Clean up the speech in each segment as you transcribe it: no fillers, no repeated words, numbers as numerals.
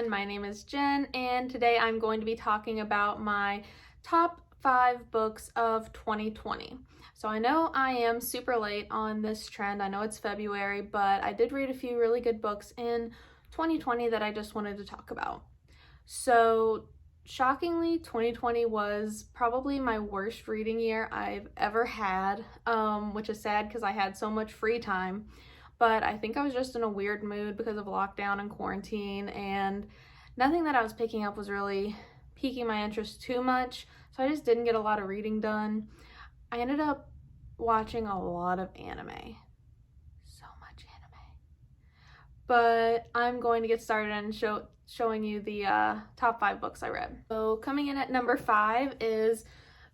everyone, my name is Jen, and today I'm going to be talking about my top 5 books of 2020. So I know I am super late on this trend. I know it's February, but I did read a few really good books in 2020 that I just wanted to talk about. So shockingly, 2020 was probably my worst reading year I've ever had, which is sad because I had so much free time. But I think I was just in a weird mood because of lockdown and quarantine, and nothing that I was picking up was really piquing my interest too much, so I just didn't get a lot of reading done. I ended up watching a lot of anime. So much anime. But I'm going to get started and showing you the top 5 books I read. So coming in at number 5 is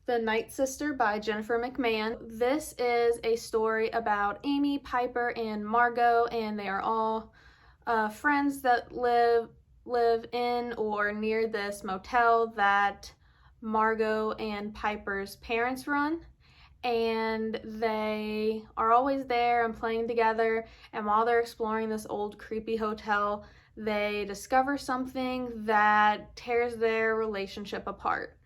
The Night Sister by Jennifer McMahon. This is a story about Amy, Piper, and Margot, and they are all friends that live in or near this motel that Margot and Piper's parents run. And they are always there and playing together, and while they're exploring this old creepy hotel, they discover something that tears their relationship apart.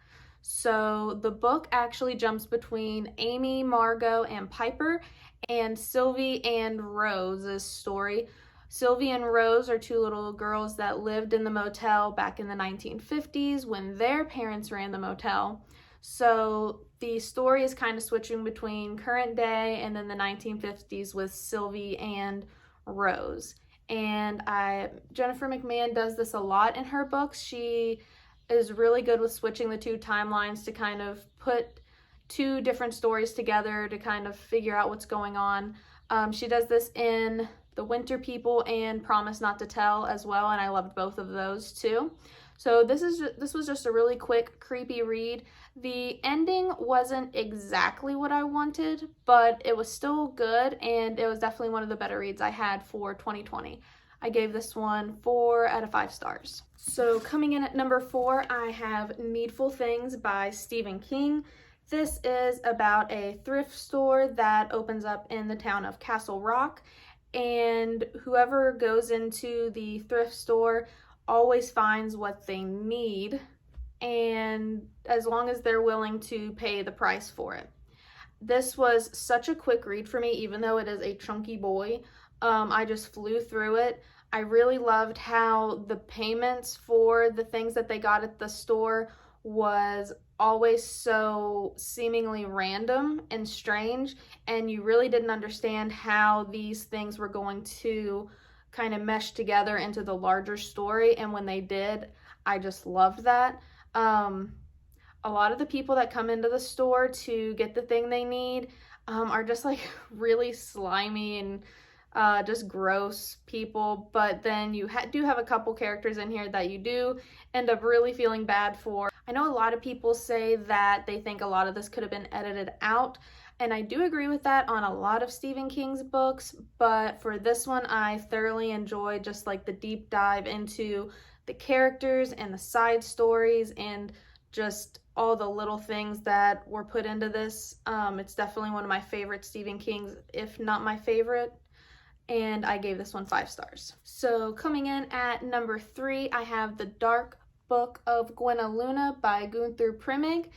So the book actually jumps between Amy, Margot, and Piper, and Sylvie and Rose's story. Sylvie and Rose are 2 little girls that lived in the motel back in the 1950s when their parents ran the motel. So the story is kind of switching between current day and then the 1950s with Sylvie and Rose. And Jennifer McMahon does this a lot in her books. She is really good with switching the 2 timelines to kind of put 2 different stories together to kind of figure out what's going on. She does this in The Winter People and Promise Not to Tell as well, and I loved both of those too. So this was just a really quick, creepy read. The ending wasn't exactly what I wanted, but it was still good, and it was definitely one of the better reads I had for 2020. I gave this one 4 out of 5 stars. So coming in at number 4, I have Needful Things by Stephen King. This is about a thrift store that opens up in the town of Castle Rock, and whoever goes into the thrift store always finds what they need, and as long as they're willing to pay the price for it. This was such a quick read for me, even though it is a chunky boy. I just flew through it. I really loved how the payments for the things that they got at the store was always so seemingly random and strange, and you really didn't understand how these things were going to kind of mesh together into the larger story, and when they did, I just loved that. A lot of the people that come into the store to get the thing they need are just like really slimy and just gross people, but then you do have a couple characters in here that you do end up really feeling bad for. I know a lot of people say that they think a lot of this could have been edited out, and I do agree with that on a lot of Stephen King's books, but for this one I thoroughly enjoyed just like the deep dive into the characters and the side stories and just all the little things that were put into this. It's definitely one of my favorite Stephen King's, if not my favorite, and I gave this one 5 stars. So coming in at number 3, I have The Dark Book of Gwenna Luna by Gunther Primig.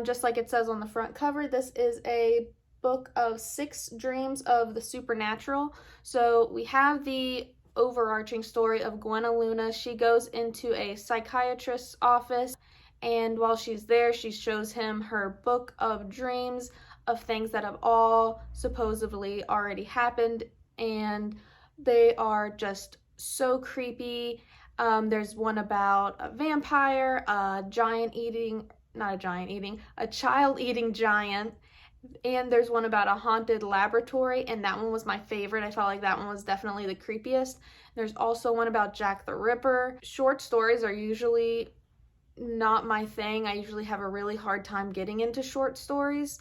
Just like it says on the front cover, this is a book of 6 dreams of the supernatural. So we have the overarching story of Gwenna Luna. She goes into a psychiatrist's office, and while she's there, she shows him her book of dreams of things that have all supposedly already happened, and they are just so creepy. There's one about a vampire, a child-eating giant, and there's one about a haunted laboratory, and that one was my favorite. I felt like that one was definitely the creepiest. There's also one about Jack the Ripper. Short stories are usually not my thing. I usually have a really hard time getting into short stories.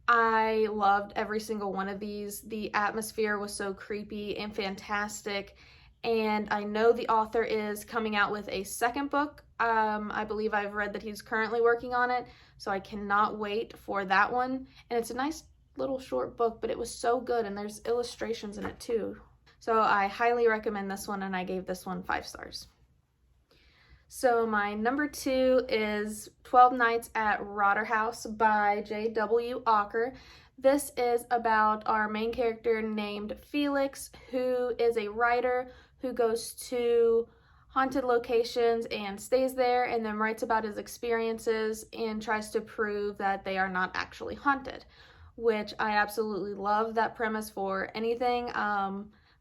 I loved every single one of these. The atmosphere was so creepy and fantastic, and I know the author is coming out with a second book. I believe I've read that he's currently working on it, so I cannot wait for that one. And it's a nice little short book, but it was so good, and there's illustrations in it too. So I highly recommend this one, and I gave this one 5 stars. So my number 2 is 12 Nights at Rotterhouse by J.W. Ocker. This is about our main character named Felix, who is a writer who goes to haunted locations and stays there and then writes about his experiences and tries to prove that they are not actually haunted, which I absolutely love that premise for anything.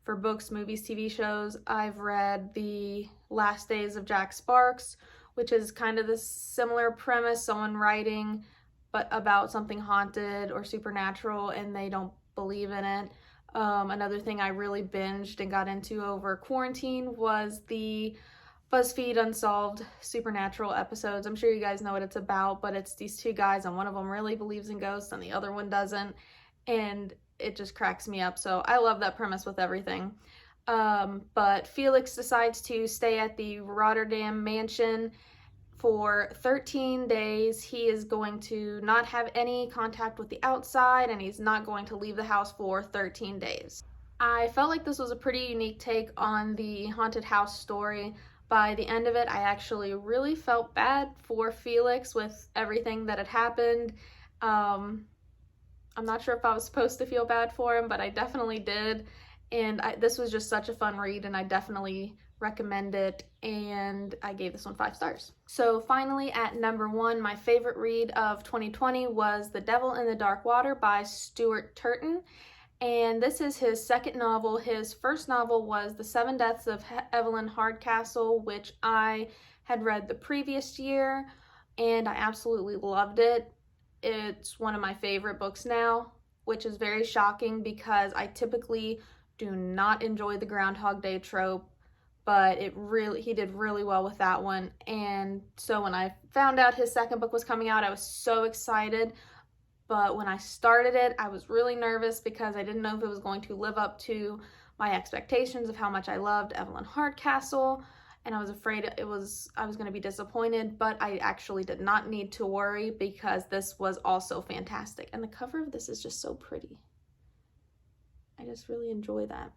For books, movies, TV shows, I've read The Last Days of Jack Sparks, which is kind of the similar premise, someone writing but about something haunted or supernatural and they don't believe in it. Another thing I really binged and got into over quarantine was the BuzzFeed Unsolved Supernatural episodes. I'm sure you guys know what it's about, but it's these two guys and one of them really believes in ghosts and the other one doesn't. And it just cracks me up. So I love that premise with everything. But Felix decides to stay at the Rotterdam mansion for 13 days. He is going to not have any contact with the outside and he's not going to leave the house for 13 days. I felt like this was a pretty unique take on the haunted house story. By the end of it, I actually really felt bad for Felix with everything that had happened. I'm not sure if I was supposed to feel bad for him, but I definitely did. And this was just such a fun read, and I definitely recommend it. And I gave this one 5 stars. So finally, at number 1, my favorite read of 2020 was The Devil in the Dark Water by Stuart Turton. And this is his second novel. His first novel was The Seven Deaths of Evelyn Hardcastle, which I had read the previous year, and I absolutely loved it. It's one of my favorite books now, which is very shocking because I typically do not enjoy the Groundhog Day trope, but he did really well with that one. And so when I found out his second book was coming out, I was so excited. But when I started it, I was really nervous because I didn't know if it was going to live up to my expectations of how much I loved Evelyn Hardcastle. And I was afraid I was going to be disappointed, but I actually did not need to worry because this was also fantastic. And the cover of this is just so pretty. I just really enjoy that.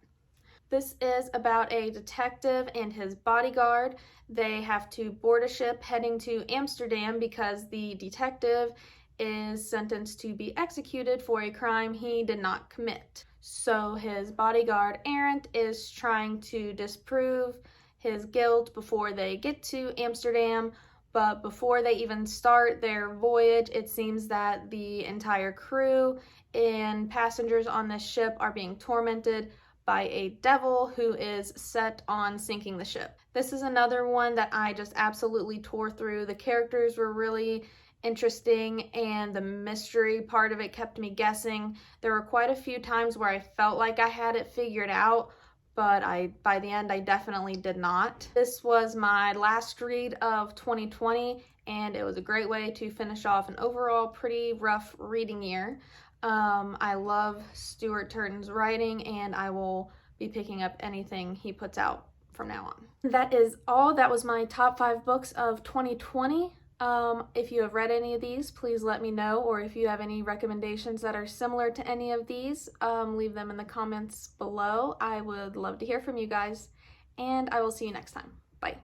This is about a detective and his bodyguard. They have to board a ship heading to Amsterdam because the detective is sentenced to be executed for a crime he did not commit. So his bodyguard, Errant, is trying to disprove his guilt before they get to Amsterdam, but before they even start their voyage, it seems that the entire crew and passengers on this ship are being tormented by a devil who is set on sinking the ship. This is another one that I just absolutely tore through. The characters were really interesting and the mystery part of it kept me guessing. There were quite a few times where I felt like I had it figured out, but by the end I definitely did not. This was my last read of 2020 and it was a great way to finish off an overall pretty rough reading year. I love Stuart Turton's writing and I will be picking up anything he puts out from now on. That is all. That was my top 5 books of 2020. If you have read any of these, please let me know, or if you have any recommendations that are similar to any of these, leave them in the comments below. I would love to hear from you guys, and I will see you next time. Bye.